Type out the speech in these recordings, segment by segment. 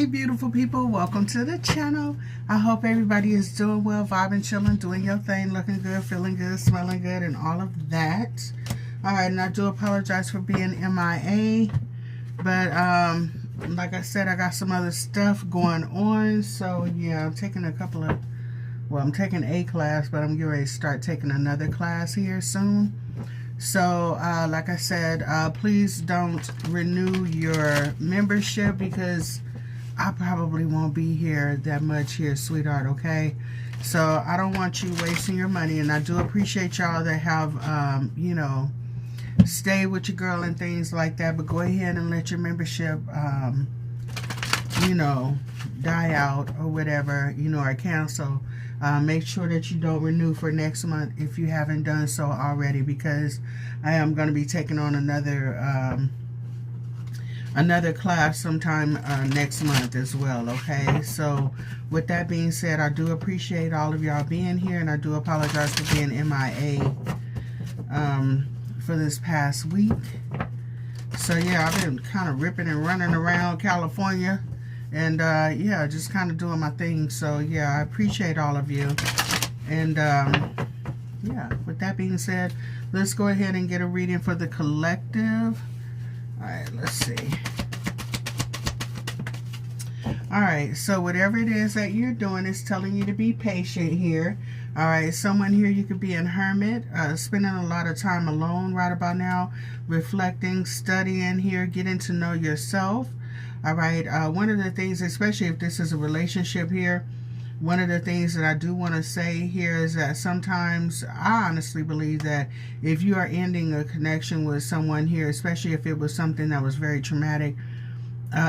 Hey beautiful people, welcome to the channel. I hope everybody is doing well, vibing, chilling, doing your thing, looking good, feeling good, smelling good, and all of that. Alright, and I do apologize for being MIA, but like I said, I got some other stuff going on. So yeah, I'm taking I'm taking a class, but I'm getting ready to start taking another class here soon. So like I said, please don't renew your membership because I probably won't be here that much here, sweetheart, okay? So I don't want you wasting your money, and I do appreciate y'all that have, you know, stay with your girl and things like that, but go ahead and let your membership, you know, die out or whatever, you know, or cancel. Make sure that you don't renew for next month if you haven't done so already, because I am going to be taking on another class sometime next month as well, okay? So with that being said, I do appreciate all of y'all being here, and I do apologize for being MIA for this past week. So yeah, I've been kind of ripping and running around California, and yeah, just kind of doing my thing. So yeah, I appreciate all of you. And yeah, with that being said, let's go ahead and get a reading for the collective. Alright, let's see. Alright, so whatever it is that you're doing is telling you to be patient here. Alright, someone here, you could be a hermit, spending a lot of time alone right about now, reflecting, studying here, getting to know yourself. Alright, one of the things, especially if this is a relationship here, one of the things that I do want to say here is that sometimes I honestly believe that if you are ending a connection with someone here, especially if it was something that was very traumatic,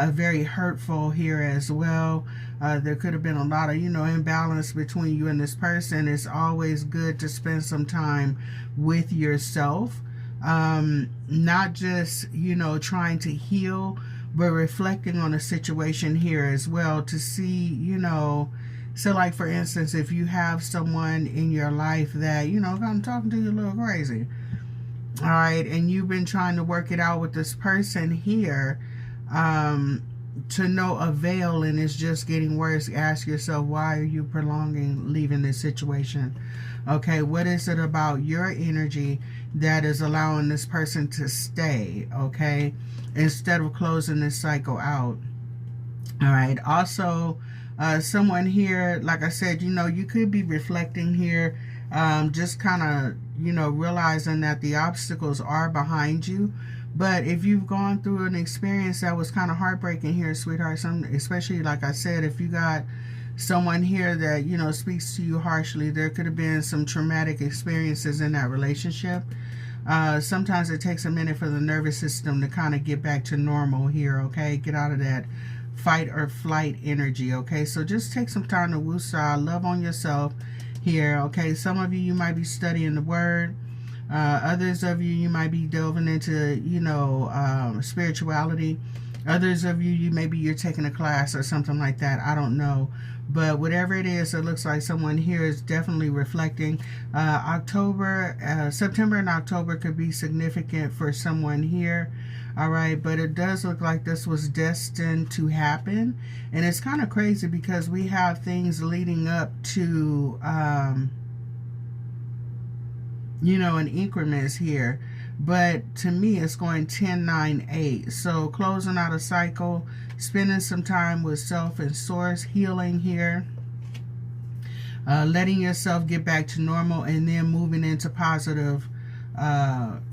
very hurtful here as well, there could have been a lot of, you know, imbalance between you and this person. It's always good to spend some time with yourself, not just, you know, trying to heal, but reflecting on a situation here as well to see, you know. So like, for instance, if you have someone in your life that, you know, I'm talking to you a little crazy, all right, and you've been trying to work it out with this person here, to no avail, and it's just getting worse, ask yourself, why are you prolonging leaving this situation? Okay, what is it about your energy that is allowing this person to stay, okay, instead of closing this cycle out? All right, also, someone here, like I said, you know, you could be reflecting here, just kind of, you know, realizing that the obstacles are behind you. But if you've gone through an experience that was kind of heartbreaking here, sweetheart, especially like I said, if you got someone here that, you know, speaks to you harshly, there could have been some traumatic experiences in that relationship. Sometimes it takes a minute for the nervous system to kind of get back to normal here, okay? Get out of that fight or flight energy, okay? So just take some time to woosah, love on yourself here, okay? Some of you, you might be studying the word. Others of you, you might be delving into, you know, spirituality. Others of you, maybe you're taking a class or something like that. I don't know. But whatever it is, it looks like someone here is definitely reflecting. September and October could be significant for someone here. All right, but it does look like this was destined to happen. And it's kind of crazy because we have things leading up to, you know, in increments here. But to me, it's going 10, 9, 8. So closing out a cycle, spending some time with self and source, healing here, letting yourself get back to normal, and then moving into positive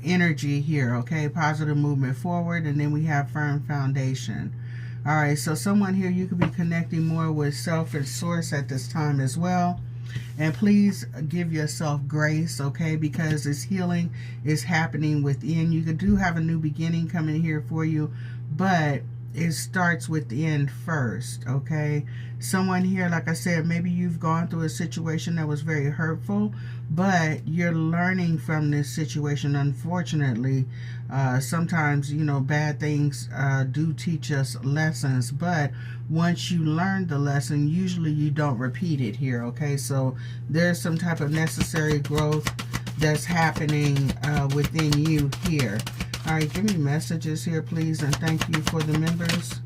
energy here, okay? Positive movement forward, and then we have firm foundation. All right, so someone here, you could be connecting more with self and source at this time as well. And please give yourself grace, okay, because this healing is happening within. You do have a new beginning coming here for you, but it starts within first, okay? Someone here, like I said, maybe you've gone through a situation that was very hurtful, but you're learning from this situation. Unfortunately, sometimes, you know, bad things do teach us lessons, but once you learn the lesson, usually you don't repeat it here, okay? So there's some type of necessary growth that's happening within you here. All right, give me messages here, please, and thank you for the members.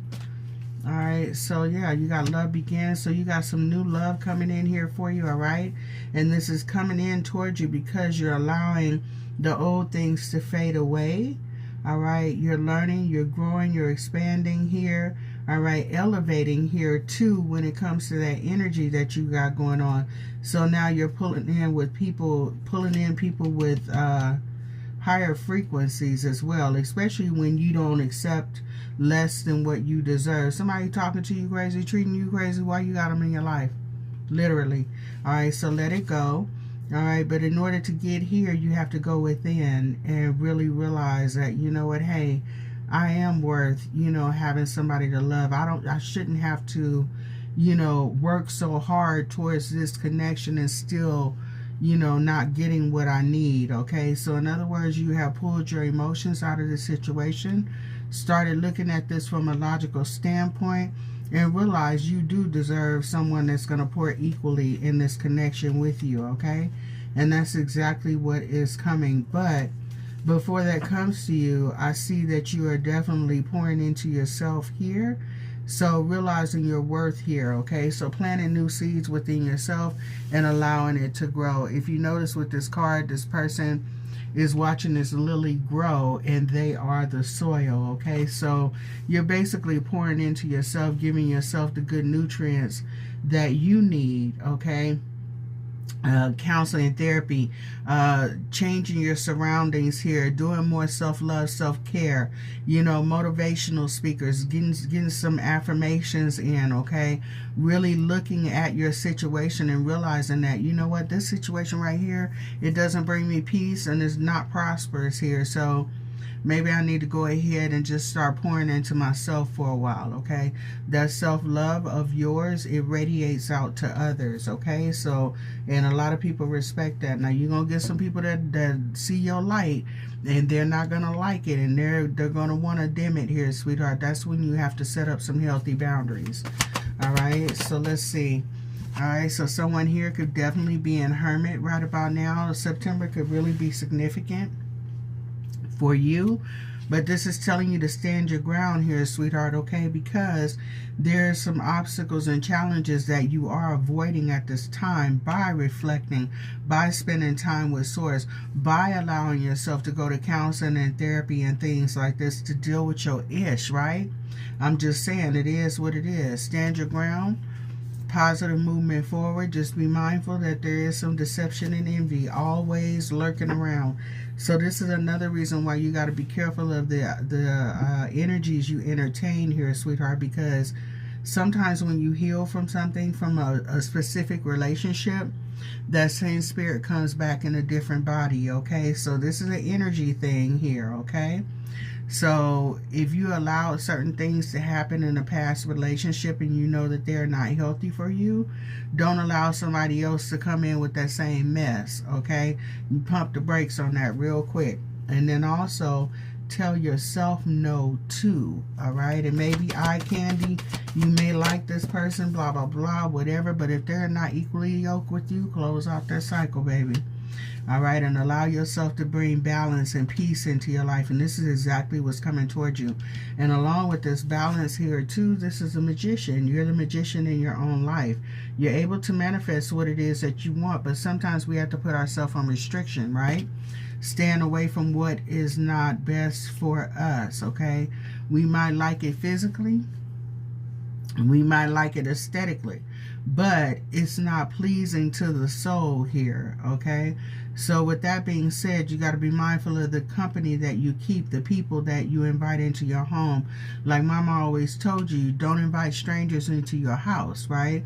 All right, so yeah, you got love begins. So you got some new love coming in here for you, all right? And this is coming in towards you because you're allowing the old things to fade away. All right, you're learning, you're growing, you're expanding here. All right, elevating here too when it comes to that energy that you got going on. So now you're pulling in people with higher frequencies as well, especially when you don't accept less than what you deserve. Somebody talking to you crazy, treating you crazy, why you got them in your life? Literally. All right, so let it go. All right, but in order to get here, you have to go within and really realize that, you know what, hey, I am worth, having somebody to love. I shouldn't have to, work so hard towards this connection and still, not getting what I need. Okay, so in other words, you have pulled your emotions out of the situation, started looking at this from a logical standpoint, and realize you do deserve someone that's going to pour equally in this connection with you. Okay, and that's exactly what is coming. But before that comes to you, I see that you are definitely pouring into yourself here. So realizing your worth here, okay? So planting new seeds within yourself and allowing it to grow. If you notice with this card, this person is watching this lily grow and they are the soil, okay? So you're basically pouring into yourself, giving yourself the good nutrients that you need, okay? Counseling, therapy, changing your surroundings here, doing more self-love, self-care, motivational speakers, getting some affirmations in, okay? Really looking at your situation and realizing that, you know what, this situation right here, it doesn't bring me peace and it's not prosperous here. So maybe I need to go ahead and just start pouring into myself for a while, okay? That self-love of yours, it radiates out to others, okay? So, and a lot of people respect that. Now, you're going to get some people that see your light, and they're not going to like it, and they're going to want to dim it here, sweetheart. That's when you have to set up some healthy boundaries, all right? So, let's see. All right, so someone here could definitely be in hermit right about now. September could really be significant for you, but this is telling you to stand your ground here, sweetheart, okay? Because there's some obstacles and challenges that you are avoiding at this time by reflecting, by spending time with source, by allowing yourself to go to counseling and therapy and things like this to deal with your ish, right? I'm just saying, it is what it is. Stand your ground. Positive movement forward. Just be mindful that there is some deception and envy always lurking around. So this is another reason why you got to be careful of the energies you entertain here, sweetheart, because sometimes when you heal from something, from a specific relationship, that same spirit comes back in a different body, okay? So this is an energy thing here, okay? So if you allow certain things to happen in a past relationship and you know that they're not healthy for you, don't allow somebody else to come in with that same mess, okay? You pump the brakes on that real quick. And then also tell yourself no too, all right? And maybe eye candy, you may like this person, blah, blah, blah, whatever, but if they're not equally yoked with you, close out that cycle, baby. All right, and allow yourself to bring balance and peace into your life. And this is exactly what's coming towards you. And along with this balance here too, this is a magician. You're the magician in your own life. You're able to manifest what it is that you want, but sometimes we have to put ourselves on restriction, right? Staying away from what is not best for us, okay? We might like it physically. We might like it aesthetically, but it's not pleasing to the soul here, okay? So with that being said, you got to be mindful of the company that you keep, the people that you invite into your home. Like Mama always told you, don't invite strangers into your house, right?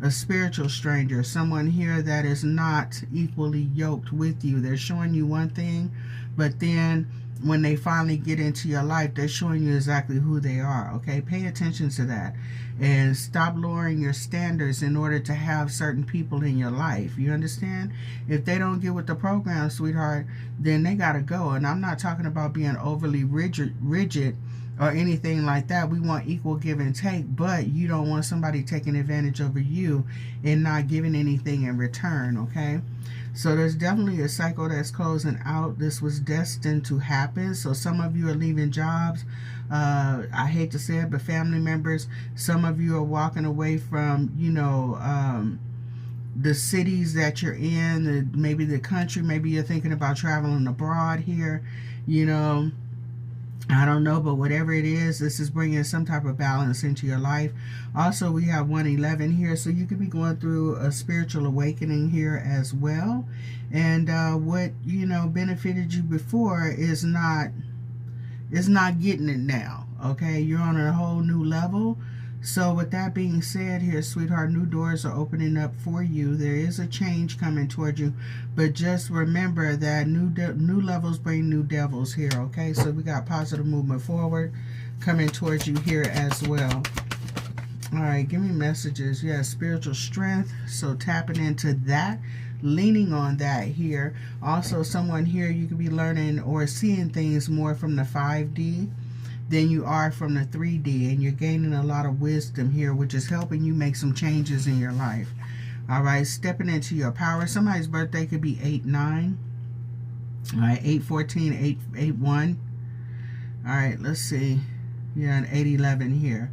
A spiritual stranger, someone here that is not equally yoked with you. They're showing you one thing, but then when they finally get into your life, they're showing you exactly who they are, okay? Pay attention to that. And stop lowering your standards in order to have certain people in your life. You understand? If they don't get with the program, sweetheart, then they got to go. And I'm not talking about being overly rigid or anything like that. We want equal give and take, but you don't want somebody taking advantage over you and not giving anything in return, okay? So there's definitely a cycle that's closing out. This was destined to happen. So some of you are leaving jobs. I hate to say it, but family members. Some of you are walking away from, the cities that you're in, maybe the country. Maybe you're thinking about traveling abroad here. I don't know, but whatever it is, this is bringing some type of balance into your life. Also, we have 111 here, so you could be going through a spiritual awakening here as well. And what benefited you before is not getting it now. Okay, you're on a whole new level. So with that being said here, sweetheart, new doors are opening up for you. There is a change coming toward you, but just remember that new levels bring new devils here, okay? So we got positive movement forward coming towards you here as well. All right, give me messages. Yeah, spiritual strength, so tapping into that, leaning on that here. Also, someone here, you could be learning or seeing things more from the 5D than you are from the 3D, and you're gaining a lot of wisdom here, which is helping you make some changes in your life. All right, stepping into your power. Somebody's birthday could be 8-9. All right, 8-14, 8-1. All right, let's see. Yeah, an 8-11 here.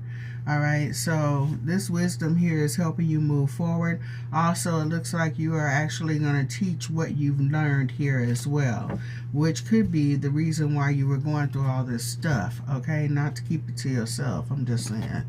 All right, so this wisdom here is helping you move forward. Also, it looks like you are actually going to teach what you've learned here as well, which could be the reason why you were going through all this stuff, okay? Not to keep it to yourself, I'm just saying.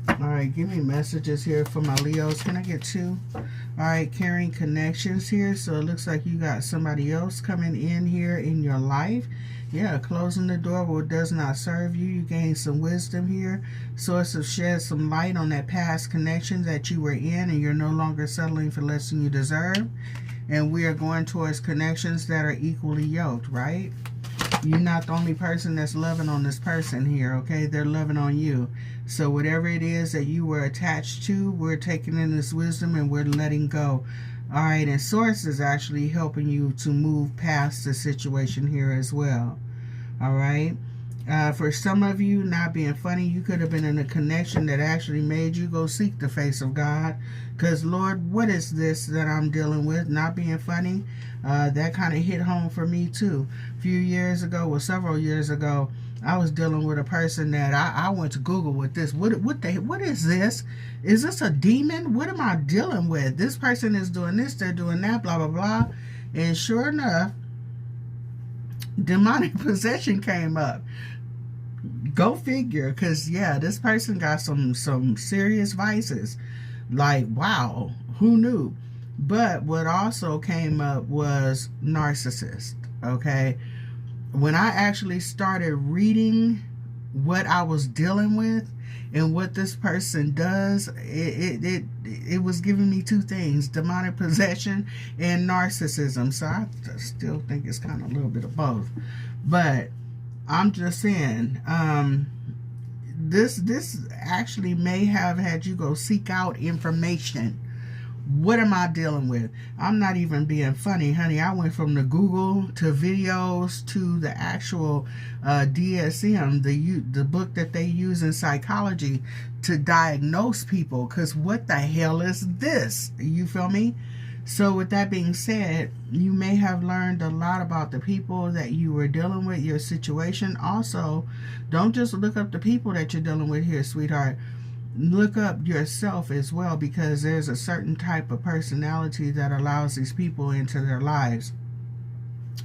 All right, give me messages here for my Leos. Can I get 2? All right, carrying connections here. So it looks like you got somebody else coming in here in your life. Yeah, closing the door what does not serve you. You gain some wisdom here. Source of shed some light on that past connection that you were in, and you're no longer settling for less than you deserve. And we are going towards connections that are equally yoked, right? You're not the only person that's loving on this person here, okay? They're loving on you. So whatever it is that you were attached to, we're taking in this wisdom and we're letting go. All right, and Source is actually helping you to move past the situation here as well. All right. For some of you, not being funny, you could have been in a connection that actually made you go seek the face of God. Because, Lord, what is this that I'm dealing with? Not being funny, that kind of hit home for me, too. A few years ago, well, several years ago, I was dealing with a person that I went to Google with this. What is this? Is this a demon? What am I dealing with? This person is doing this, they're doing that, blah, blah, blah. And sure enough, demonic possession came up. Go figure, because yeah, this person got some serious vices. Like, wow, who knew? But what also came up was narcissist. Okay, when I actually started reading what I was dealing with and what this person does, it was giving me 2 things: demonic possession and narcissism. So I still think it's kind of a little bit of both, but I'm just saying, this actually may have had you go seek out information. What am I dealing with? I'm not even being funny, honey. I went from the Google to videos to the actual DSM, the book that they use in psychology to diagnose people. Because what the hell is this? You feel me? So with that being said, you may have learned a lot about the people that you were dealing with, your situation. Also, don't just look up the people that you're dealing with here, sweetheart. Look up yourself as well, because there's a certain type of personality that allows these people into their lives.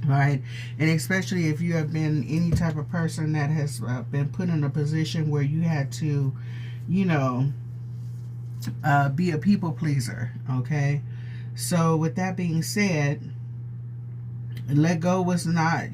Right? And especially if you have been any type of person that has been put in a position where you had to, be a people pleaser. Okay? So with that being said, let go what's not,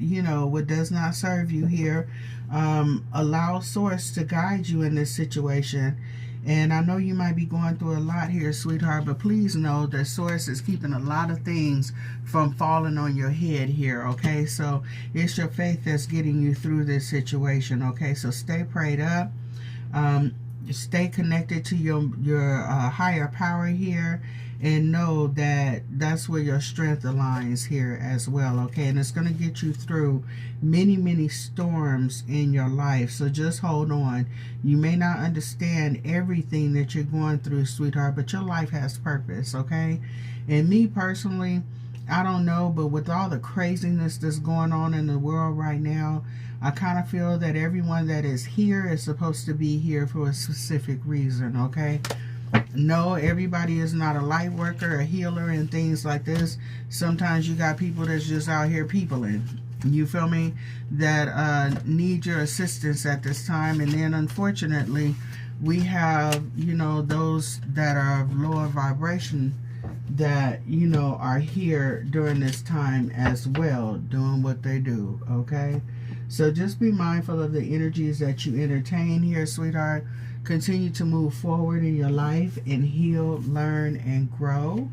what does not serve you here. Allow Source to guide you in this situation. And I know you might be going through a lot here, sweetheart, but please know that Source is keeping a lot of things from falling on your head here, okay? So it's your faith that's getting you through this situation, okay? So stay prayed up. Stay connected to your higher power here, and know that that's where your strength aligns here as well, okay? And it's going to get you through many storms in your life. So just hold on. You may not understand everything that you're going through, sweetheart, but your life has purpose, okay? And me personally, I don't know, but with all the craziness that's going on in the world right now, I kind of feel that everyone that is here is supposed to be here for a specific reason, okay? No, everybody is not a light worker, a healer, and things like this. Sometimes you got people that's just out here peopling. You feel me? That need your assistance at this time. And then, unfortunately, we have, you know, those that are of lower vibration that, you know, are here during this time as well, doing what they do, okay? So just be mindful of the energies that you entertain here, sweetheart. Continue to move forward in your life and heal, learn, and grow.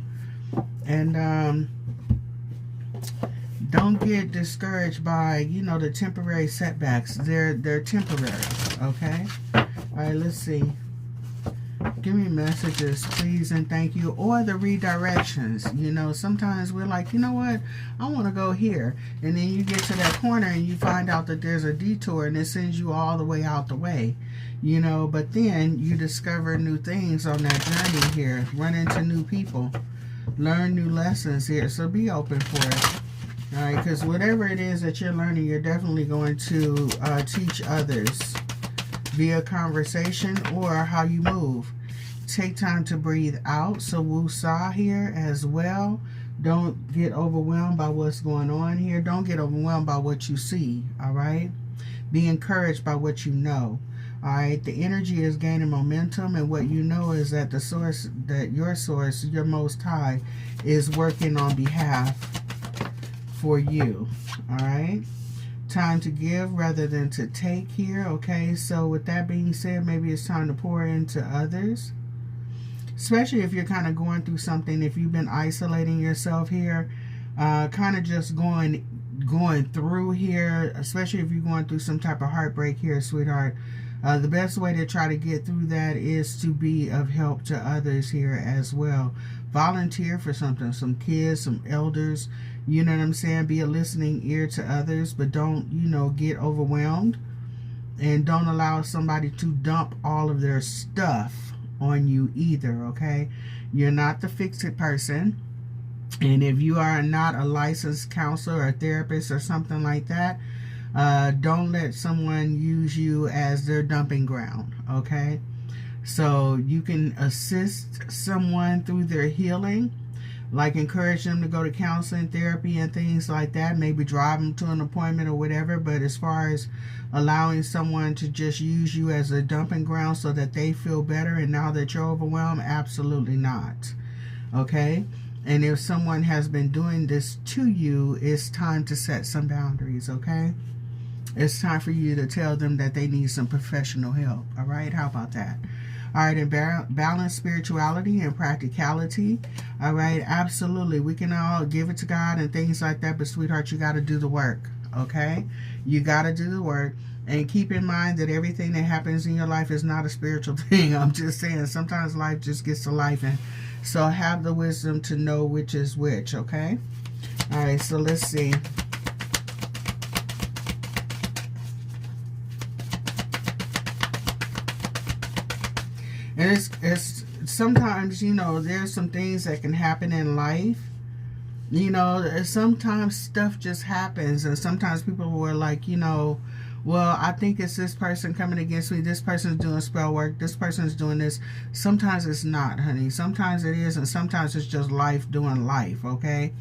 And don't get discouraged by, you know, the temporary setbacks. They're temporary, okay? All right, let's see. Give me messages, please, and thank you. Or the redirections. You know, sometimes we're like, you know what? I want to go here. And then you get to that corner and you find out that there's a detour and it sends you all the way out the way. You know, but then you discover new things on that journey here. Run into new people. Learn new lessons here. So be open for it. All right, because whatever it is that you're learning, you're definitely going to teach others via conversation or how you move. Take time to breathe out. So woosah here as well. Don't get overwhelmed by what's going on here. Don't get overwhelmed by what you see, all right? Be encouraged by what you know, all right? The energy is gaining momentum, and what you know is that the source, that your source, your Most High, is working on behalf for you, all right? Time to give rather than to take here, okay? So with that being said, maybe it's time to pour into others, especially if you're kind of going through something. If you've been isolating yourself here, kind of just going through here, especially if you're going through some type of heartbreak here, sweetheart, the best way to try to get through that is to be of help to others here as well. Volunteer for something, some kids, some elders, you know what I'm saying? Be a listening ear to others, but don't, you know, get overwhelmed, and don't allow somebody to dump all of their stuff on you either, okay? You're not the fix-it person, and if you are not a licensed counselor or therapist or something like that, don't let someone use you as their dumping ground, okay? So you can assist someone through their healing, like encourage them to go to counseling, therapy, and things like that. Maybe drive them to an appointment or whatever. But as far as allowing someone to just use you as a dumping ground so that they feel better and now that you're overwhelmed, absolutely not. Okay? And if someone has been doing this to you, it's time to set some boundaries, okay? It's time for you to tell them that they need some professional help, all right? How about that? All right, and balance spirituality and practicality. All right, absolutely. We can all give it to God and things like that, but sweetheart, you got to do the work, okay? You got to do the work. And keep in mind that everything that happens in your life is not a spiritual thing. I'm just saying, sometimes life just gets to life. And so have the wisdom to know which is which, okay? All right, so let's see. And it's sometimes, you know, there's some things that can happen in life. You know, sometimes stuff just happens, and sometimes people were like, you know, well, I think it's this person coming against me. This person's doing spell work. This person's doing this. Sometimes it's not, honey. Sometimes it is, and sometimes it's just life doing life, okay?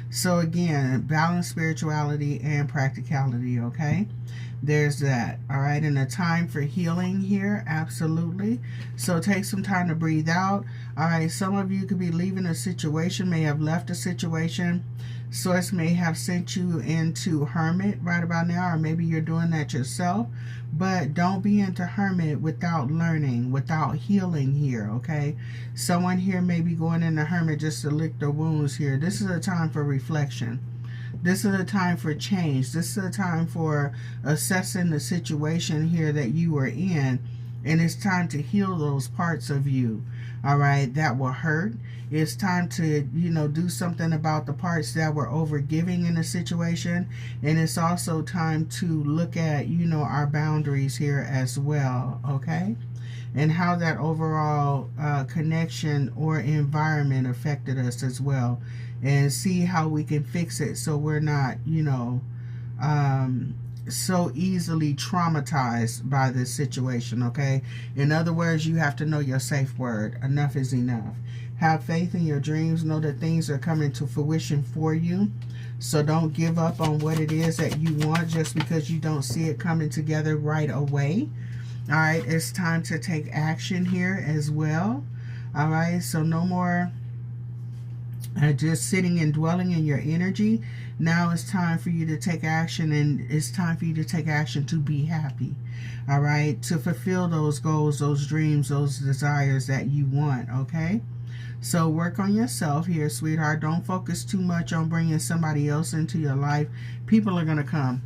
So again, balance spirituality and practicality, okay? There's that, all right? And a time for healing here, absolutely. So take some time to breathe out. All right, some of you could be leaving a situation, may have left a situation. Source may have sent you into hermit right about now, or maybe you're doing that yourself. But don't be into hermit without learning, without healing here, okay? Someone here may be going into hermit just to lick their wounds here. This is a time for reflection. This is a time for change. This is a time for assessing the situation here that you are in. And it's time to heal those parts of you, all right, that will hurt. It's time to, you know, do something about the parts that were overgiving in the situation. And it's also time to look at, you know, our boundaries here as well, okay? And how that overall connection or environment affected us as well. And see how we can fix it so we're not, you know, so easily traumatized by this situation, okay? In other words, you have to know your safe word. Enough is enough. Have faith in your dreams. Know that things are coming to fruition for you. So don't give up on what it is that you want just because you don't see it coming together right away. All right, it's time to take action here as well. All right, so no more just sitting and dwelling in your energy. Now it's time for you to take action, and it's time for you to take action to be happy. All right, to fulfill those goals, those dreams, those desires that you want, okay? So work on yourself here, sweetheart. Don't focus too much on bringing somebody else into your life. People are going to come.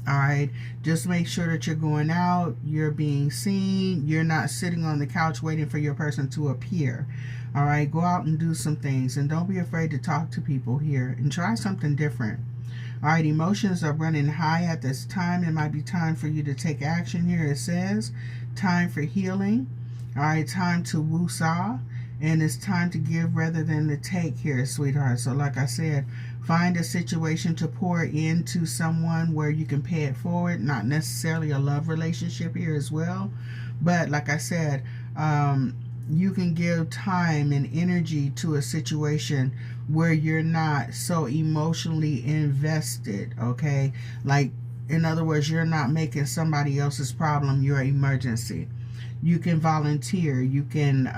All right, just make sure that you're going out, you're being seen, you're not sitting on the couch waiting for your person to appear. All right, go out and do some things, and don't be afraid to talk to people here and try something different. All right, emotions are running high at this time. It might be time for you to take action here. It says time for healing. All right, time to woo-saw, and it's time to give rather than to take here, sweetheart. So like I said, find a situation to pour into someone where you can pay it forward. Not necessarily a love relationship here as well. But like I said, you can give time and energy to a situation where you're not so emotionally invested, okay? Like, in other words, you're not making somebody else's problem your emergency. You can volunteer. You can,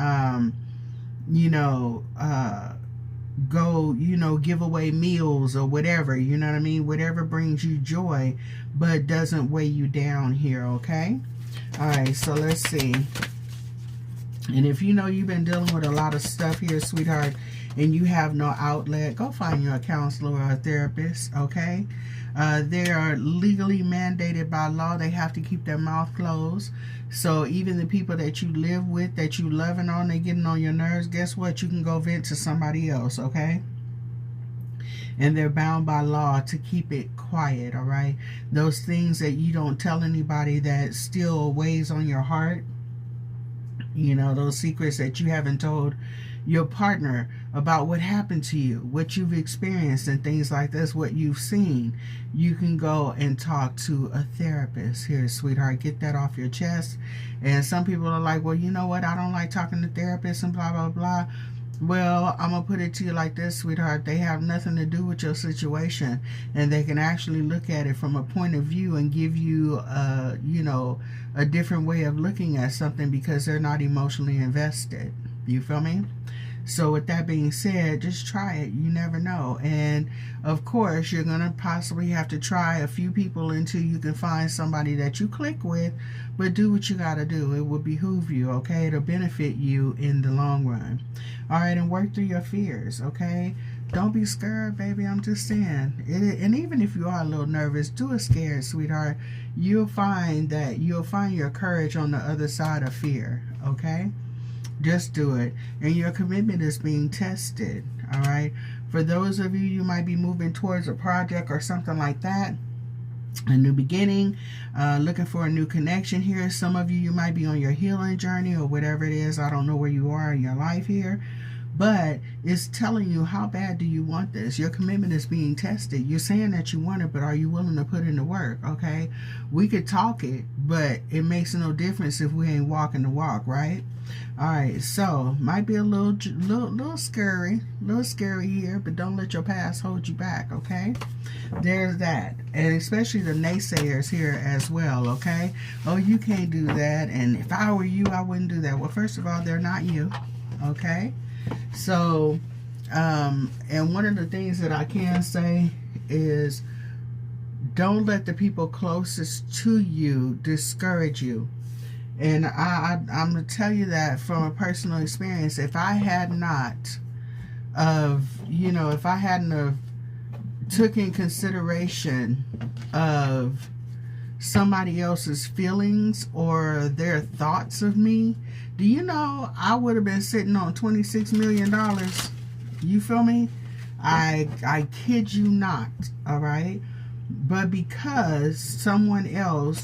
go, give away meals or whatever, you know what I mean? Whatever brings you joy, but doesn't weigh you down here, okay? All right, so let's see. And if you know you've been dealing with a lot of stuff here, sweetheart, and you have no outlet, go find you a counselor or a therapist, okay? They are legally mandated by law. They have to keep their mouth closed. So even the people that you live with, that you loving on, they getting on your nerves, guess what? You can go vent to somebody else, okay? And they're bound by law to keep it quiet, all right? Those things that you don't tell anybody that still weighs on your heart, those secrets that you haven't told your partner about what happened to you, what you've experienced and things like this, what you've seen, you can go and talk to a therapist here, sweetheart. Get that off your chest. And some people are like, well, you know what? I don't like talking to therapists and blah, blah, blah. Well, I'm going to put it to you like this, sweetheart. They have nothing to do with your situation, and they can actually look at it from a point of view and give you, a different way of looking at something because they're not emotionally invested. You feel me? So with that being said, just try it. You never know. And of course, you're going to possibly have to try a few people until you can find somebody that you click with, but do what you got to do. It will behoove you, okay? It'll benefit you in the long run. All right, and work through your fears, okay? Don't be scared, baby. I'm just saying. And even if you are a little nervous, do it scared, sweetheart. You'll find your courage on the other side of fear, okay? Just do it. And your commitment is being tested, all right? For those of you might be moving towards a project or something like that, a new beginning, looking for a new connection here. Some of you might be on your healing journey or whatever it is. I don't know where you are in your life here, but it's telling you, how bad do you want this? Your commitment is being tested. You're saying that you want it, but are you willing to put in the work, okay? We could talk it, but it makes no difference if we ain't walking the walk, right? All right, so might be a little scary here, but don't let your past hold you back, okay? There's that. And especially the naysayers here as well, okay? Oh, you can't do that, and if I were you, I wouldn't do that. Well, first of all, they're not you, okay? So, and one of the things that I can say is, don't let the people closest to you discourage you. And I'm going to tell you that from a personal experience. If I had not if I hadn't have took in consideration of somebody else's feelings or their thoughts of me, do you know I would have been sitting on $26 million? You feel me? I kid you not, all right? But because someone else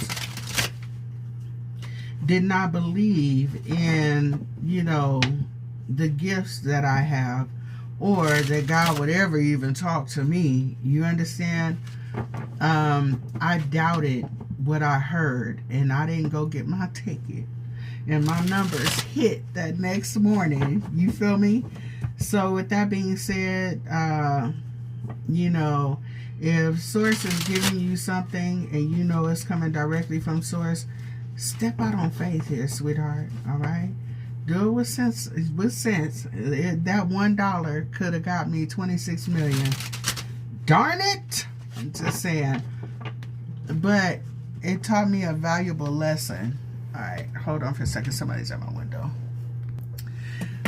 did not believe in, the gifts that I have, or that God would ever even talk to me, you understand? I doubted what I heard, and I didn't go get my ticket, and my numbers hit that next morning. You feel me? So with that being said, you know, if source is giving you something and you know it's coming directly from source, step out on faith here, sweetheart. All right, do it with sense. With sense. That $1 could have got me 26 million. Darn it! I'm just saying. But it taught me a valuable lesson. All right, hold on for a second. Somebody's at my window.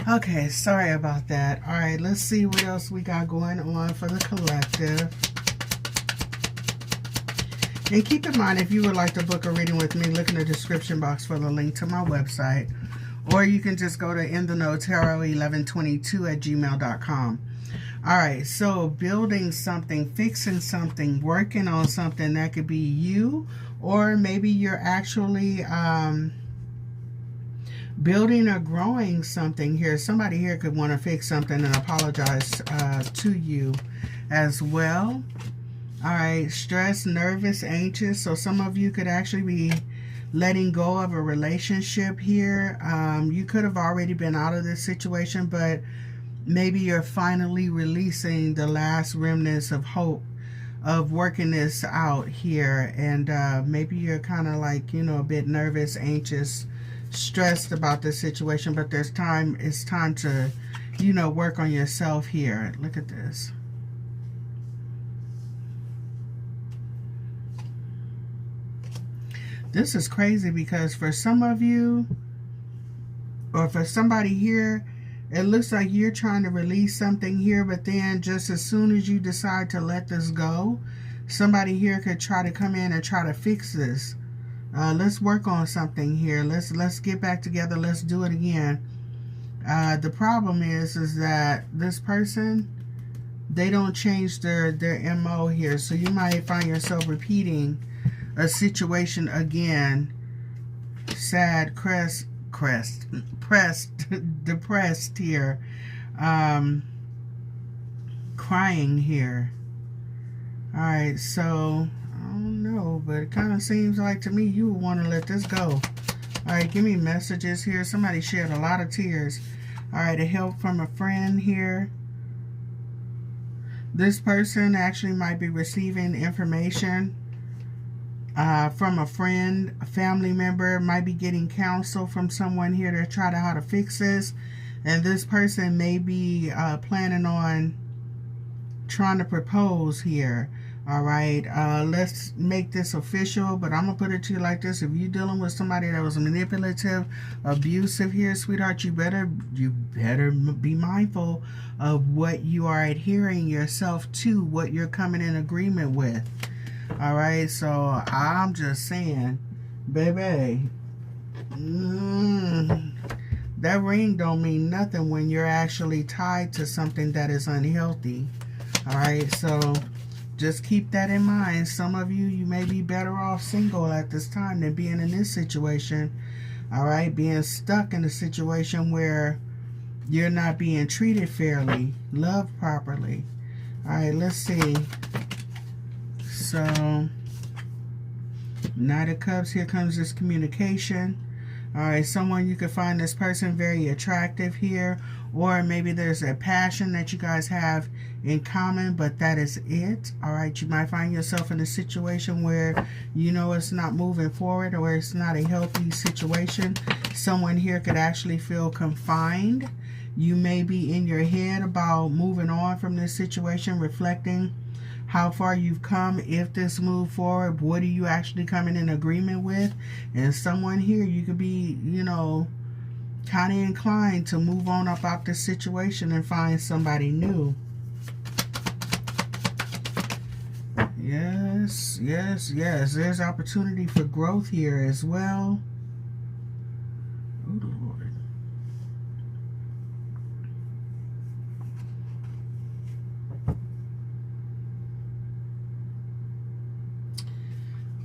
Okay, sorry about that. All right, let's see what else we got going on for the collective. And keep in mind, if you would like to book a reading with me, look in the description box for the link to my website. Or you can just go to inthenotaro1122@gmail.com. All right, so building something, fixing something, working on something, that could be you, or maybe you're actually building or growing something here. Somebody here could want to fix something and apologize to you as well. All right, stressed, nervous, anxious. So some of you could actually be letting go of a relationship here. You could have already been out of this situation, but maybe you're finally releasing the last remnants of hope of working this out here. And maybe you're kind of like, you know, a bit nervous, anxious, stressed about this situation, but it's time to, you know, work on yourself here. Look at this. This is crazy because for some of you, or for somebody here, it looks like you're trying to release something here, but then just as soon as you decide to let this go, somebody here could try to come in and try to fix this. Let's work on something here. Let's get back together. Let's do it again. The problem is that this person, they don't change their MO here. So you might find yourself repeating a situation again. Sad, depressed here, crying here. All right, so I don't know, but it kind of seems like to me you would want to let this go. All right, give me messages here. Somebody shed a lot of tears. All right, a help from a friend here. This person actually might be receiving information from a friend, a family member, might be getting counsel from someone here to try to how to fix this. And this person may be planning on trying to propose here. All right, let's make this official, but I'm gonna put it to you like this. If you're dealing with somebody that was manipulative, abusive here, sweetheart, you better be mindful of what you are adhering yourself to, what you're coming in agreement with. All right, so I'm just saying, baby, that ring don't mean nothing when you're actually tied to something that is unhealthy. All right, so just keep that in mind. Some of you, you may be better off single at this time than being in this situation. All right, being stuck in a situation where you're not being treated fairly, loved properly. All right, let's see. So, Knight of Cups, here comes this communication. All right, someone, you could find this person very attractive here, or maybe there's a passion that you guys have in common, but that is it. All right, you might find yourself in a situation where you know it's not moving forward, or it's not a healthy situation. Someone here could actually feel confined. You may be in your head about moving on from this situation, reflecting how far you've come. If this move forward, what are you actually coming in agreement with? And someone here, you could be, you know, kind of inclined to move on about this situation and find somebody new. Yes, yes, yes. There's opportunity for growth here as well. Oh, Lord.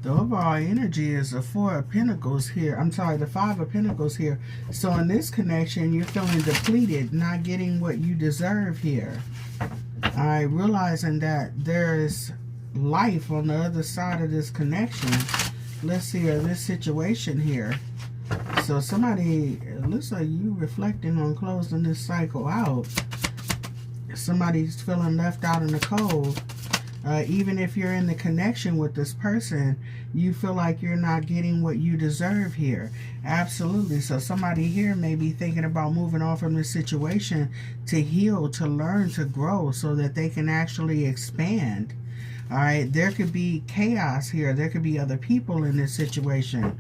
The overall energy is the Four of Pentacles here. I'm sorry, the Five of Pentacles here. So in this connection, you're feeling depleted, not getting what you deserve here. All right, realizing that there's life on the other side of this connection. Let's see, this situation here. So somebody, it looks like you reflecting on closing this cycle out. Somebody's feeling left out in the cold. Even if you're in the connection with this person, you feel like you're not getting what you deserve here. Absolutely. So somebody here may be thinking about moving on from this situation to heal, to learn, to grow, so that they can actually expand. All right. There could be chaos here. There could be other people in this situation.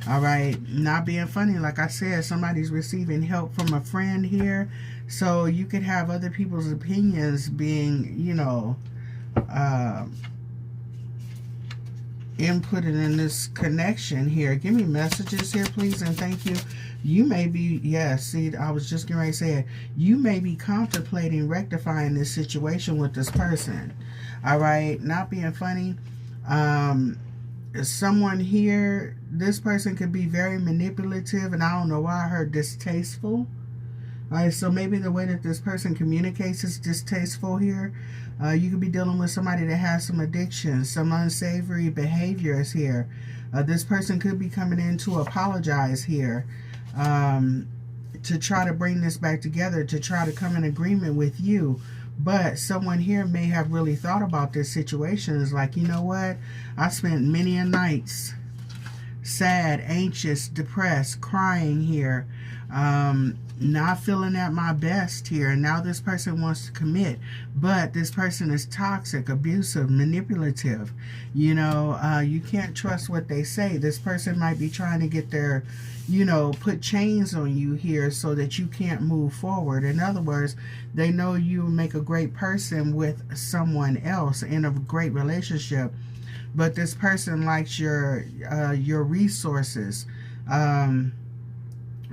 All right. Not being funny, like I said, somebody's receiving help from a friend here. So you could have other people's opinions being, you know, inputted in this connection here. Give me messages here, please, and thank you. You may be, yes, see, I was just getting ready to say it. You may be contemplating rectifying this situation with this person. All right, not being funny. Someone here, this person could be very manipulative, and I don't know why I heard distasteful. All right, so maybe the way that this person communicates is distasteful here. You could be dealing with somebody that has some addictions, some unsavory behaviors here. This person could be coming in to apologize here, to try to bring this back together, to try to come in agreement with you. But someone here may have really thought about this situation. It's like, you know what? I spent many a nights sad, anxious, depressed, crying here, not feeling at my best here. And now this person wants to commit, but this person is toxic, abusive, manipulative. You know, you can't trust what they say. This person might be trying to get their, you know, put chains on you here so that you can't move forward. In other words, they know you make a great person with someone else in a great relationship, but this person likes your resources.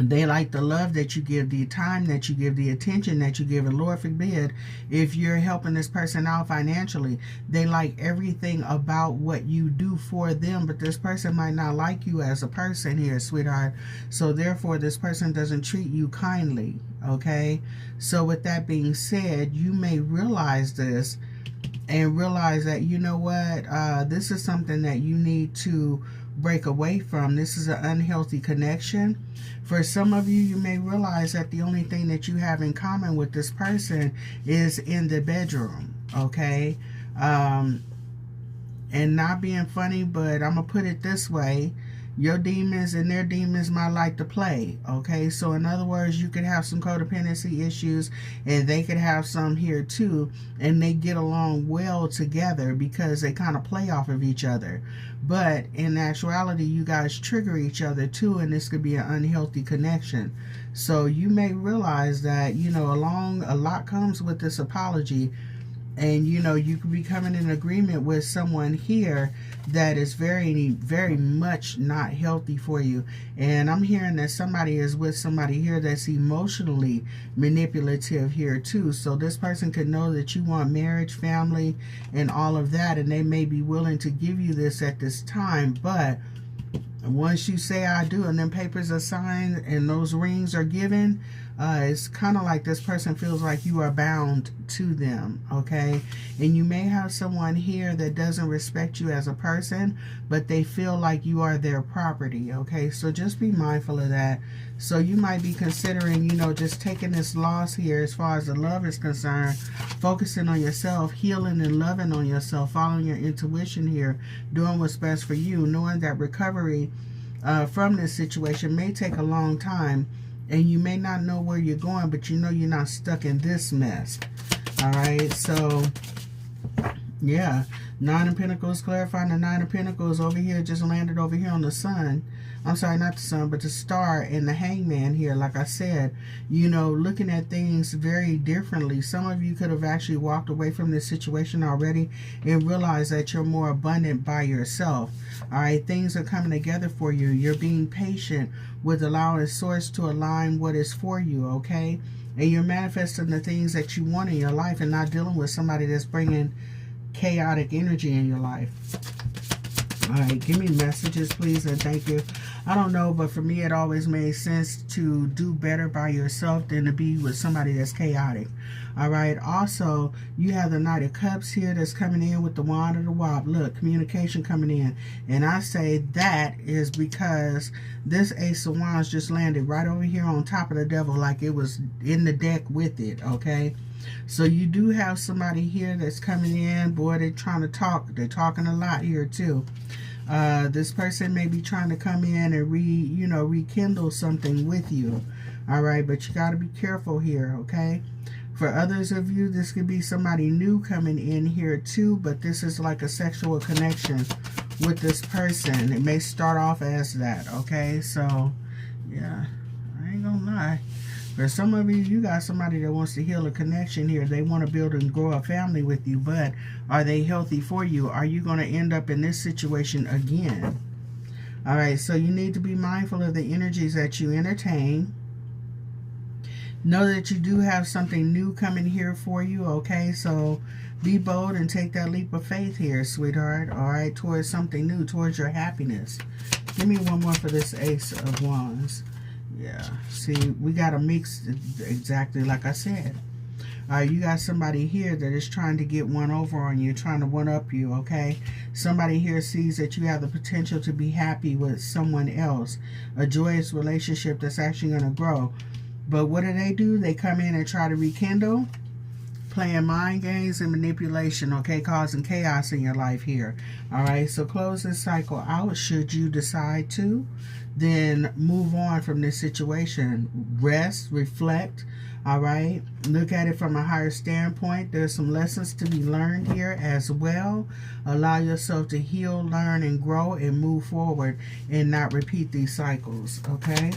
They like the love that you give, the time that you give, the attention that you give. And Lord forbid, if you're helping this person out financially, they like everything about what you do for them. But this person might not like you as a person here, sweetheart. So therefore, this person doesn't treat you kindly, okay? So with that being said, you may realize this and realize that, you know what, this is something that you need to break away from. This is an unhealthy connection. For some of you, you may realize that the only thing that you have in common with this person is in the bedroom, okay? And not being funny, but I'm going to put it this way. Your demons and their demons might like to play, okay? So in other words, you could have some codependency issues and they could have some here too, and they get along well together because they kind of play off of each other. But in actuality, you guys trigger each other too, and this could be an unhealthy connection. So you may realize that, you know, a lot comes with this apology. And, you know, you could be coming in agreement with someone here that is very, very much not healthy for you. And I'm hearing that somebody is with somebody here that's emotionally manipulative here too. So this person could know that you want marriage, family, and all of that. And they may be willing to give you this at this time. But once you say I do and then papers are signed and those rings are given, it's kind of like this person feels like you are bound to them, okay? And you may have someone here that doesn't respect you as a person, but they feel like you are their property, okay? So just be mindful of that. So you might be considering, you know, just taking this loss here as far as the love is concerned, focusing on yourself, healing and loving on yourself, following your intuition here, doing what's best for you, knowing that recovery from this situation may take a long time. And you may not know where you're going, but you know you're not stuck in this mess. All right, so, yeah. Nine of Pentacles, clarifying the Nine of Pentacles over here, just landed over here on the sun. I'm sorry, not the sun, but the star and the hangman here. Like I said, you know, looking at things very differently. Some of you could have actually walked away from this situation already and realized that you're more abundant by yourself. All right, things are coming together for you. You're being patient with allowing source to align what is for you, okay? And you're manifesting the things that you want in your life and not dealing with somebody that's bringing chaotic energy in your life. All right, give me messages, please, and thank you. I don't know, but for me, it always made sense to do better by yourself than to be with somebody that's chaotic. All right. Also, you have the Knight of Cups here that's coming in with the Wand of the Wop. Look, communication coming in. And I say that is because this Ace of Wands just landed right over here on top of the Devil, like it was in the deck with it. Okay. So you do have somebody here that's coming in. Boy, they're trying to talk. They're talking a lot here too. This person may be trying to come in and rekindle something with you. All right, but you got to be careful here, okay? For others of you, this could be somebody new coming in here too, but this is like a sexual connection with this person. It may start off as that, okay? So, yeah, I ain't gonna lie. For some of you, you got somebody that wants to heal a connection here. They want to build and grow a family with you, but are they healthy for you? Are you going to end up in this situation again? All right, so you need to be mindful of the energies that you entertain. Know that you do have something new coming here for you, okay? So be bold and take that leap of faith here, sweetheart, all right, towards something new, towards your happiness. Give me one more for this Ace of Wands. Yeah, see, we got a mix exactly like I said. You got somebody here that is trying to get one over on you, trying to one-up you, okay? Somebody here sees that you have the potential to be happy with someone else, a joyous relationship that's actually going to grow. But what do? They come in and try to rekindle, playing mind games and manipulation, okay, causing chaos in your life here. All right, so close this cycle out should you decide to. Then move on from this situation. Rest, reflect, all right? Look at it from a higher standpoint. There's some lessons to be learned here as well. Allow yourself to heal, learn, and grow and move forward and not repeat these cycles, okay?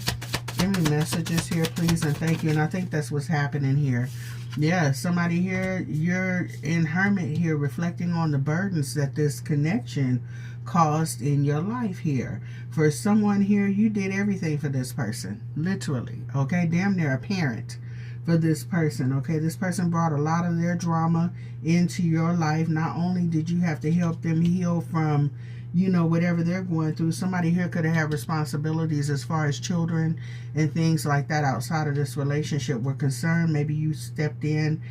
Give me messages here, please, and thank you. And I think that's what's happening here. Yeah, somebody here, you're in Hermit here, reflecting on the burdens that this connection caused in your life here. For someone here, you did everything for this person, literally, okay? Damn near a parent for this person, okay? This person brought a lot of their drama into your life. Not only did you have to help them heal from, whatever they're going through, somebody here could have had responsibilities as far as children and things like that outside of this relationship were concerned. Maybe you stepped in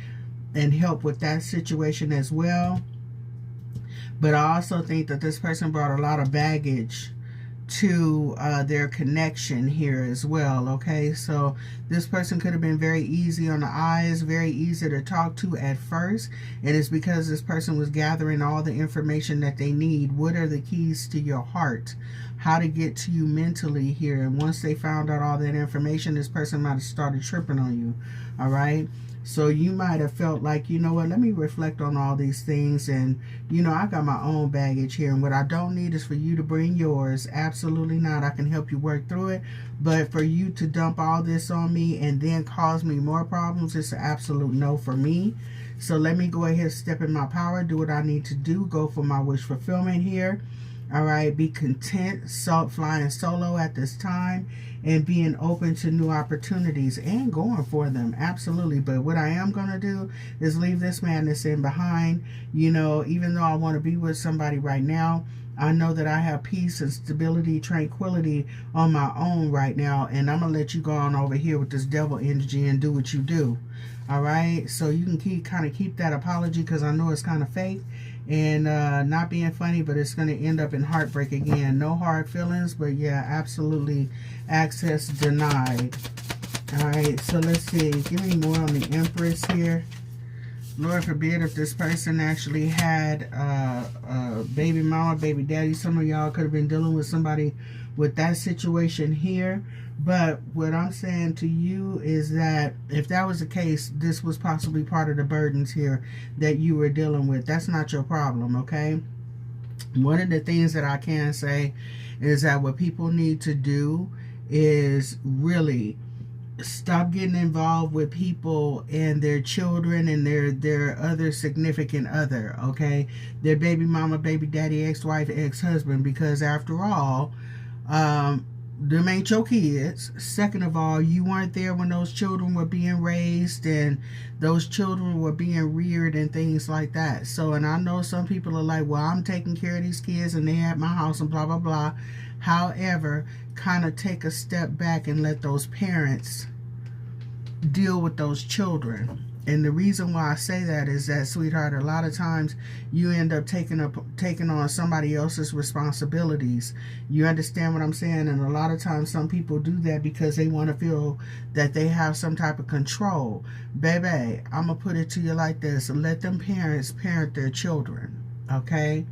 and helped with that situation as well. But I also think that this person brought a lot of baggage to their connection here as well, okay? So this person could have been very easy on the eyes, very easy to talk to at first, and it's because this person was gathering all the information that they need. What are the keys to your heart? How to get to you mentally here. And once they found out all that information, this person might have started tripping on you, all right? So you might have felt like, you know what, let me reflect on all these things. And, I got my own baggage here. And what I don't need is for you to bring yours. Absolutely not. I can help you work through it. But for you to dump all this on me and then cause me more problems, it's an absolute no for me. So let me go ahead, step in my power, do what I need to do, go for my wish fulfillment here. All right, be content, flying solo at this time and being open to new opportunities and going for them. Absolutely. But what I am going to do is leave this madness in behind. Even though I want to be with somebody right now, I know that I have peace and stability, tranquility on my own right now. And I'm going to let you go on over here with this devil energy and do what you do. All right. So you can keep that apology, because I know it's kind of fake and not being funny, but it's going to end up in heartbreak again. No hard feelings, but yeah, absolutely access denied. All right, so let's see. Give me more on the Empress here. Lord forbid if this person actually had a baby mama, baby daddy. Some of y'all could have been dealing with somebody with that situation here. But what I'm saying to you is that if that was the case, this was possibly part of the burdens here that you were dealing with. That's not your problem, okay? One of the things that I can say is that what people need to do is really stop getting involved with people and their children and their other significant other, okay? Their baby mama, baby daddy, ex-wife, ex-husband, because after all, them ain't your kids. Second of all, you weren't there when those children were being raised and those children were being reared and things like that. So, and I know some people are like, well, I'm taking care of these kids and they at my house and blah, blah, blah. However, kind of take a step back and let those parents deal with those children. And the reason why I say that is that, sweetheart, a lot of times you end up taking on somebody else's responsibilities. You understand what I'm saying? And a lot of times some people do that because they want to feel that they have some type of control. Baby, I'm going to put it to you like this. Let them parents parent their children, okay?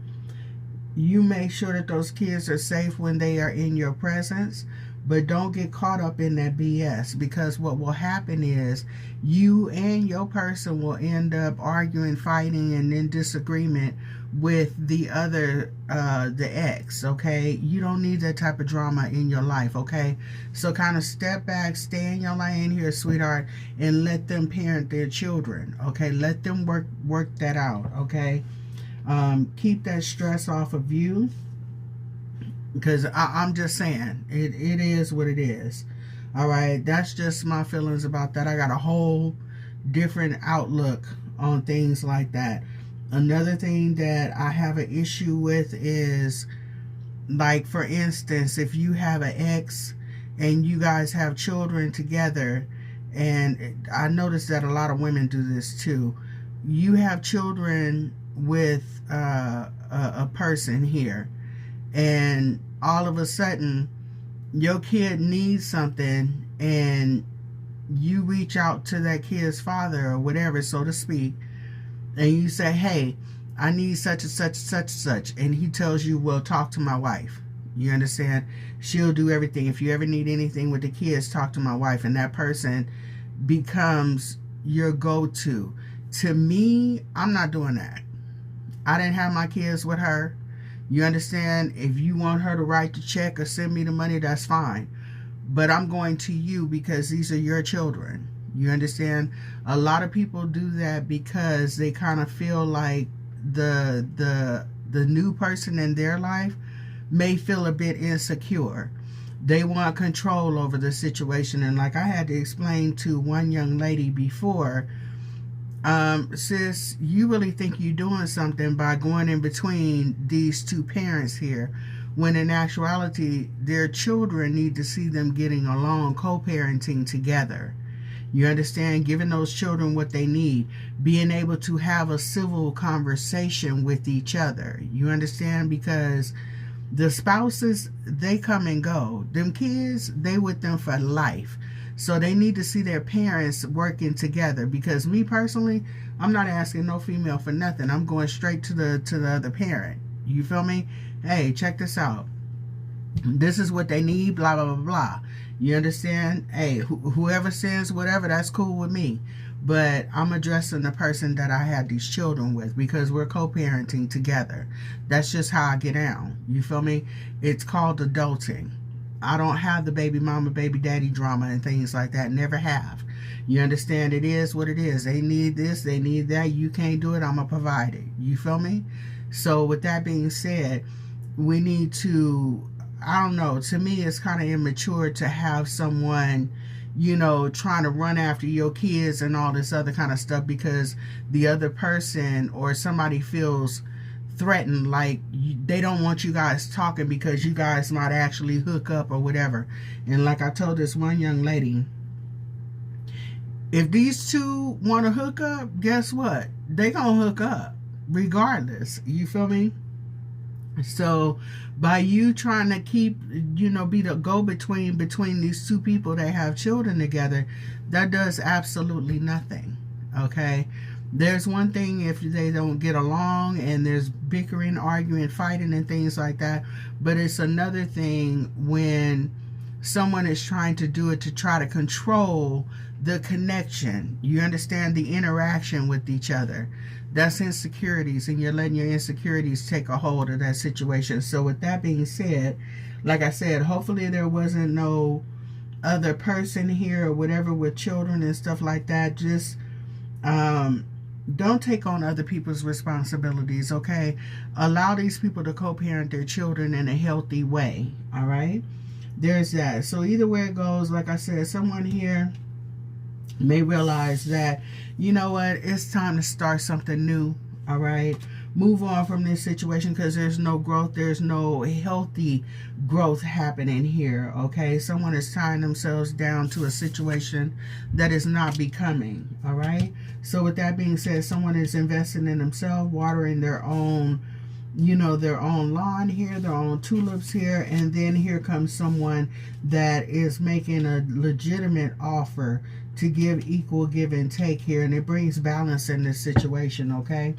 You make sure that those kids are safe when they are in your presence, but don't get caught up in that BS, because what will happen is you and your person will end up arguing, fighting, and in disagreement with the other, the ex, okay? You don't need that type of drama in your life, okay? So kind of step back, stay in your lane here, sweetheart, and let them parent their children, okay? Let them work that out, okay? Keep that stress off of you. Because I'm just saying, it is what it is. All right, that's just my feelings about that. I got a whole different outlook on things like that. Another thing that I have an issue with is, like, for instance, if you have an ex and you guys have children together, and I notice that a lot of women do this too. You have children with a person here, and all of a sudden your kid needs something, and you reach out to that kid's father or whatever, so to speak, and you say, hey, I need such and such and such and such, and he tells you, well, talk to my wife. You understand? She'll do everything. If you ever need anything with the kids, talk to my wife. And that person becomes your go-to. To me, I'm not doing that. I didn't have my kids with her. You understand? If you want her to write the check or send me the money, that's fine. But I'm going to you because these are your children. You understand? A lot of people do that because they kind of feel like the new person in their life may feel a bit insecure. They want control over the situation. And like I had to explain to one young lady before, sis, you really think you're doing something by going in between these two parents here, when in actuality their children need to see them getting along, co-parenting together. You understand? Giving those children what they need, being able to have a civil conversation with each other. You understand? Because the spouses, they come and go. Them kids, they with them for life. So they need to see their parents working together. Because me personally, I'm not asking no female for nothing. I'm going straight to the other parent. You feel me? Hey, check this out. This is what they need, blah, blah, blah, blah. You understand? Hey, whoever sends whatever, that's cool with me. But I'm addressing the person that I had these children with, because we're co-parenting together. That's just how I get down. You feel me? It's called adulting. I don't have the baby mama, baby daddy drama and things like that. Never have. You understand? It is what it is. They need this, they need that. You can't do it, I'm going to provide it. You feel me? So with that being said, we need to, I don't know, to me it's kind of immature to have someone, you know, trying to run after your kids and all this other kind of stuff because the other person or somebody feels threatened, like they don't want you guys talking because you guys might actually hook up or whatever. And like I told this one young lady, if these two want to hook up, guess what? They gonna hook up regardless. You feel me? So by you trying to keep, you know, be the go-between between these two people that have children together, that does absolutely nothing. Okay? There's one thing if they don't get along and there's bickering, arguing, fighting and things like that. But it's another thing when someone is trying to do it to try to control the connection. You understand? The interaction with each other. That's insecurities, and you're letting your insecurities take a hold of that situation. So with that being said, like I said, hopefully there wasn't no other person here or whatever with children and stuff like that. Just don't take on other people's responsibilities, okay? Allow these people to co-parent their children in a healthy way, all right? There's that. So either way it goes, like I said, someone here may realize that, you know what, it's time to start something new, all right? move on from this situation, because there's no growth, there's no healthy growth happening here. Okay, someone is tying themselves down to a situation that is not becoming. All right, so with that being said, someone is investing in themselves, watering their own, you know, their own lawn here, their own tulips here, and then here comes someone that is making a legitimate offer to give equal give and take here, and it brings balance in this situation. Okay,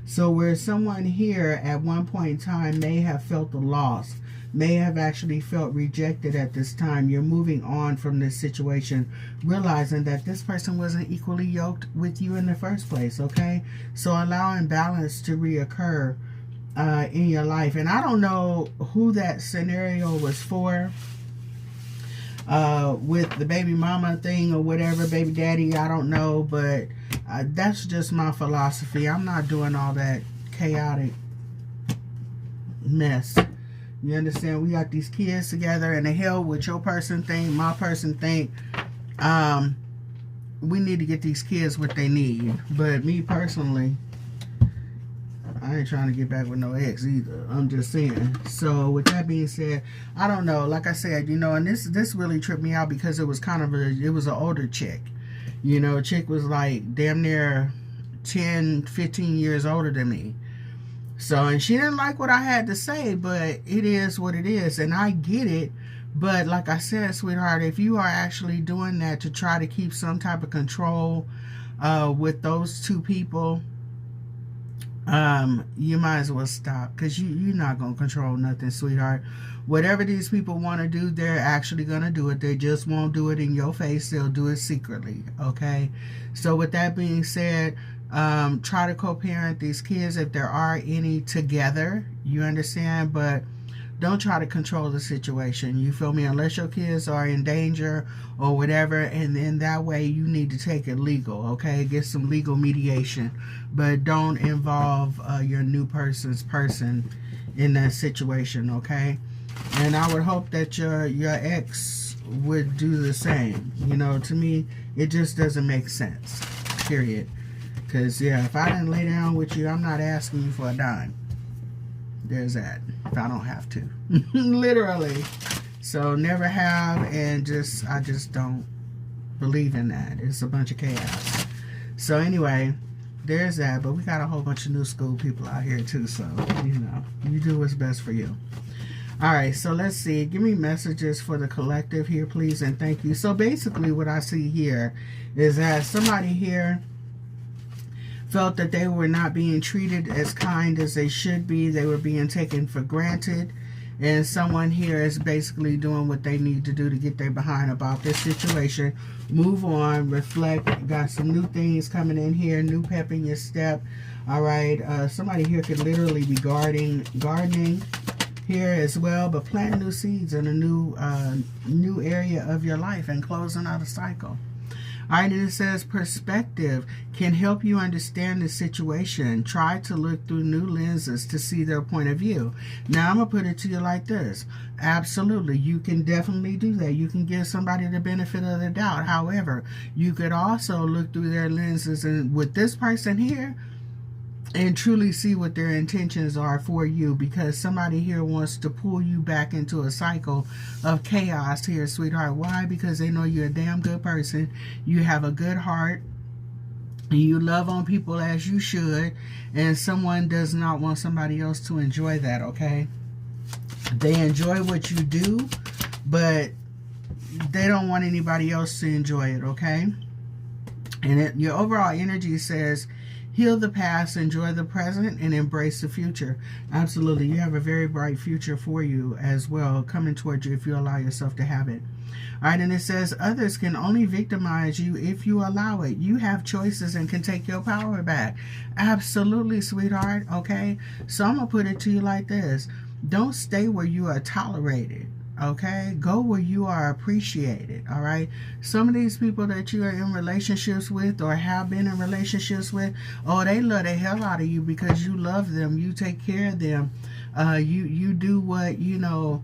so where someone here at one point in time may have felt the loss, may have actually felt rejected at this time, you're moving on from this situation, realizing that this person wasn't equally yoked with you in the first place. Okay, so allowing balance to reoccur in your life. And I don't know who that scenario was for, with the baby mama thing or whatever, baby daddy, I don't know, but that's just my philosophy. I'm not doing all that chaotic mess. You understand? We got these kids together, and the hell with your person think, my person think, we need to get these kids what they need. But me personally, I ain't trying to get back with no ex either. I'm just saying. So with that being said, I don't know. Like I said, you know, and this really tripped me out, because it was kind of it was an older chick. You know, chick was like damn near 10, 15 years older than me. So, and she didn't like what I had to say, but it is what it is, and I get it. But like I said, sweetheart, if you are actually doing that to try to keep some type of control with those two people, you might as well stop, because you're not going to control nothing, sweetheart. Whatever these people want to do, they're actually going to do it. They just won't do it in your face. They'll do it secretly. Okay, so with that being said, try to co-parent these kids if there are any together, you understand, but don't try to control the situation, you feel me, unless your kids are in danger or whatever, and then that way you need to take it legal. Okay, get some legal mediation, but don't involve your new person in that situation. Okay, and I would hope that your ex would do the same. You know, to me it just doesn't make sense, period. Because, yeah, if I didn't lay down with you, I'm not asking you for a dime. There's that. If I don't have to. Literally. So, never have, and I just don't believe in that. It's a bunch of chaos. So, anyway, there's that. But we got a whole bunch of new school people out here, too. So, you know, you do what's best for you. Alright, so let's see. Give me messages for the collective here, please, and thank you. So, basically, what I see here is that somebody here felt that they were not being treated as kind as they should be. They were being taken for granted. And someone here is basically doing what they need to do to get their behind about this situation. Move on, reflect. Got some new things coming in here. New pep in your step. All right. Somebody here could literally be gardening here as well. But planting new seeds in a new area of your life and closing out a cycle. All right, and it says perspective can help you understand the situation. Try to look through new lenses to see their point of view. Now, I'm going to put it to you like this. Absolutely, you can definitely do that. You can give somebody the benefit of the doubt. However, you could also look through their lenses and with this person here, and truly see what their intentions are for you, because somebody here wants to pull you back into a cycle of chaos here, sweetheart. Why? Because they know you're a damn good person. You have a good heart. You love on people as you should. And someone does not want somebody else to enjoy that, okay? They enjoy what you do, but they don't want anybody else to enjoy it, okay? And your overall energy says, heal the past, enjoy the present, and embrace the future. Absolutely. You have a very bright future for you as well, coming towards you if you allow yourself to have it. All right, and it says, others can only victimize you if you allow it. You have choices and can take your power back. Absolutely, sweetheart. Okay? So I'm going to put it to you like this. Don't stay where you are tolerated. Okay, go where you are appreciated. All right, some of these people that you are in relationships with or have been in relationships with, oh, they love the hell out of you because you love them, you take care of them, you do what you know,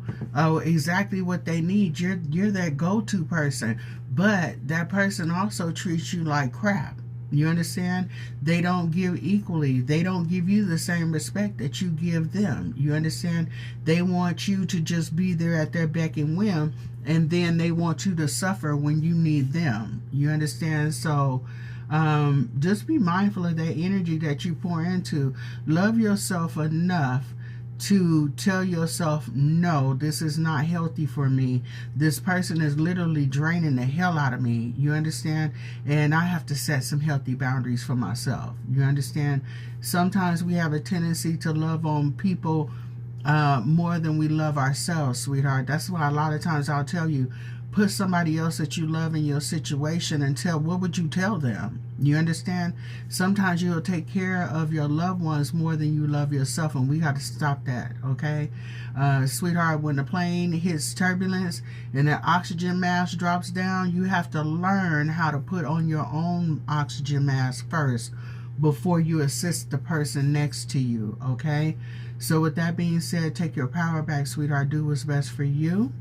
exactly what they need. You're that go-to person, but that person also treats you like crap. You understand? They don't give equally. They don't give you the same respect that you give them. You understand? They want you to just be there at their beck and whim, and then they want you to suffer when you need them. You understand? So just be mindful of that energy that you pour into. Love yourself enough to tell yourself, no, this is not healthy for me. This person is literally draining the hell out of me. You understand? And I have to set some healthy boundaries for myself. You understand? Sometimes we have a tendency to love on people more than we love ourselves, sweetheart. That's why a lot of times I'll tell you, put somebody else that you love in your situation and what would you tell them? You understand? Sometimes you'll take care of your loved ones more than you love yourself, and we got to stop that, okay? Sweetheart, when the plane hits turbulence and the oxygen mask drops down, you have to learn how to put on your own oxygen mask first before you assist the person next to you, okay? So with that being said, take your power back, sweetheart. Do what's best for you.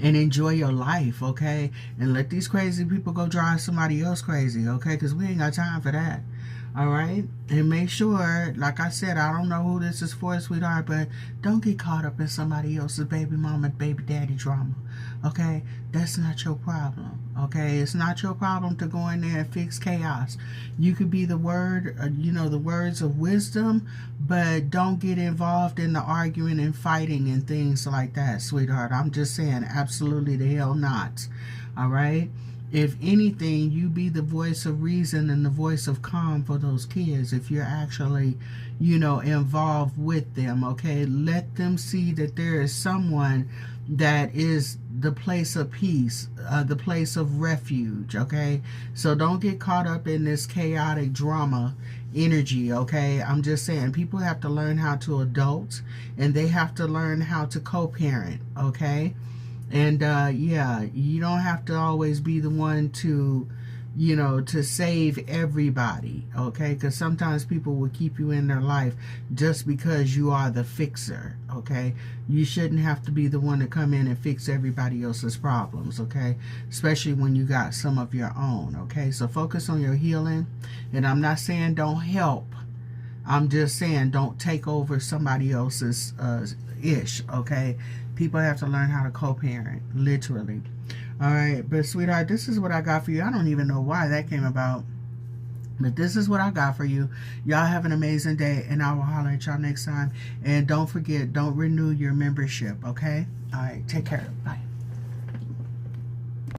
And enjoy your life, okay? And let these crazy people go drive somebody else crazy, okay? Because we ain't got time for that, all right? And make sure, like I said, I don't know who this is for, sweetheart, but don't get caught up in somebody else's baby mama, baby daddy drama, okay? That's not your problem, okay? It's not your problem to go in there and fix chaos. You could be the word, the words of wisdom, but don't get involved in the arguing and fighting and things like that, sweetheart. I'm just saying, absolutely the hell not, all right? If anything, you be the voice of reason and the voice of calm for those kids if you're actually, involved with them, okay? Let them see that there is someone that is the place of peace, the place of refuge, okay? So don't get caught up in this chaotic drama energy, okay? I'm just saying, people have to learn how to adult, and they have to learn how to co-parent, okay? And you don't have to always be the one to save everybody, okay? Because sometimes people will keep you in their life just because you are the fixer, okay? You shouldn't have to be the one to come in and fix everybody else's problems, okay? Especially when you got some of your own, okay? So focus on your healing. And I'm not saying don't help. I'm just saying don't take over somebody else's ish, okay? People have to learn how to co-parent, literally. All right, but sweetheart, this is what I got for you. I don't even know why that came about, but this is what I got for you. Y'all have an amazing day, and I will holler at y'all next time. And don't forget, don't renew your membership, okay? All right, take care. Bye.